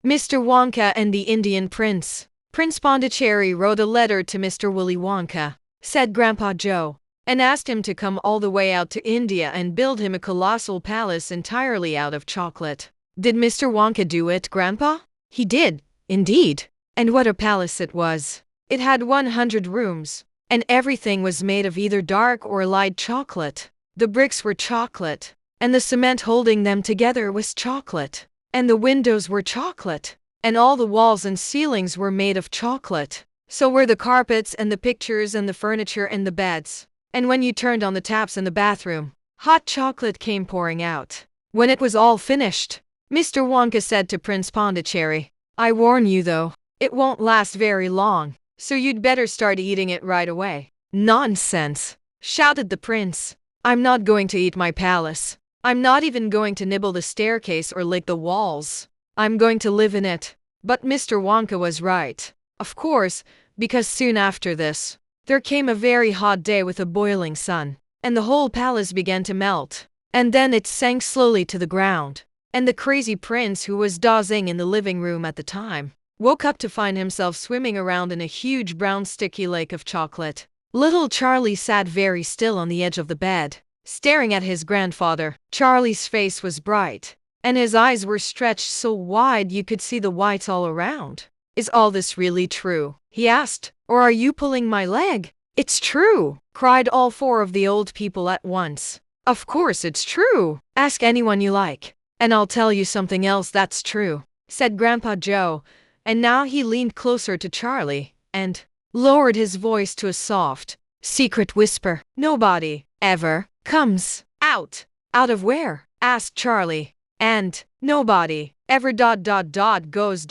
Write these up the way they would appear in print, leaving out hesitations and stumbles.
Mr. Wonka and the Indian Prince. Prince Pondicherry wrote a letter to Mr. Willy Wonka, said Grandpa Joe, and asked him to come all the way out to India and build him a colossal palace entirely out of chocolate. Did Mr. Wonka do it, Grandpa? He did, indeed. And what a palace it was. It had 100 rooms, and everything was made of either dark or light chocolate. The bricks were chocolate, and the cement holding them together was chocolate, and the windows were chocolate, and all the walls and ceilings were made of chocolate. So were the carpets and the pictures and the furniture and the beds. And when you turned on the taps in the bathroom, hot chocolate came pouring out. When it was all finished, Mr. Wonka said to Prince Pondicherry, "I warn you though, it won't last very long, so you'd better start eating it right away." "Nonsense!" shouted the prince. "I'm not going to eat my palace. I'm not even going to nibble the staircase or lick the walls. I'm going to live in it." But Mr. Wonka was right, of course, because soon after this, there came a very hot day with a boiling sun, and the whole palace began to melt. And then it sank slowly to the ground, and the crazy prince, who was dozing in the living room at the time, woke up to find himself swimming around in a huge brown sticky lake of chocolate. Little Charlie sat very still on the edge of the bed, staring at his grandfather. Charlie's face was bright, and his eyes were stretched so wide you could see the whites all around. "Is all this really true?" he asked. "Or are you pulling my leg?" "It's true!" cried all four of the old people at once. "Of course it's true! Ask anyone you like, and I'll tell you something else that's true," said Grandpa Joe, and now he leaned closer to Charlie and lowered his voice to a soft, secret whisper. "Nobody ever comes out." "Out of where?" asked Charlie. "And nobody ever goes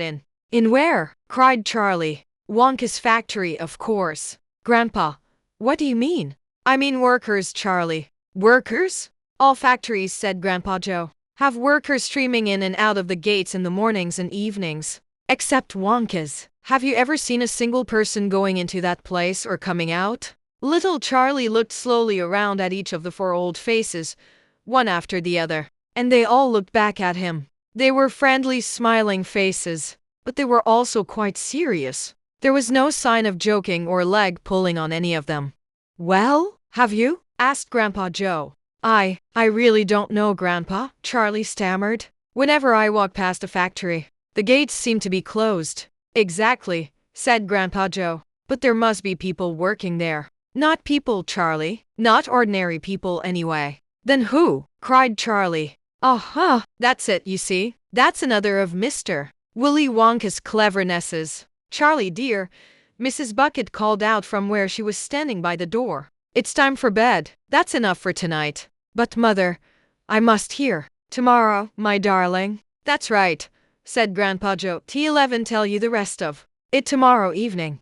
in." "In where?" cried Charlie. "Wonka's factory, of course." "Grandpa, what do you mean?" "I mean workers, Charlie." "Workers?" "All factories," said Grandpa Joe, "have workers streaming in and out of the gates in the mornings and evenings. Except Wonka's. Have you ever seen a single person going into that place or coming out?" Little Charlie looked slowly around at each of the four old faces, one after the other, and they all looked back at him. They were friendly, smiling faces, but they were also quite serious. There was no sign of joking or leg pulling on any of them. "Well, have you?" asked Grandpa Joe. I really don't know, Grandpa," Charlie stammered. "Whenever I walk past a factory, the gates seem to be closed." "Exactly," said Grandpa Joe. "But there must be people working there." "Not people, Charlie. Not ordinary people, anyway." "Then who?" cried Charlie. "Uh-huh, that's it, you see. That's another of Mr. Willy Wonka's clevernesses." "Charlie dear," Mrs. Bucket called out from where she was standing by the door. "It's time for bed. That's enough for tonight." "But mother, I must hear." "Tomorrow, my darling." "That's right," said Grandpa Joe. "T11 tell you the rest of it tomorrow evening."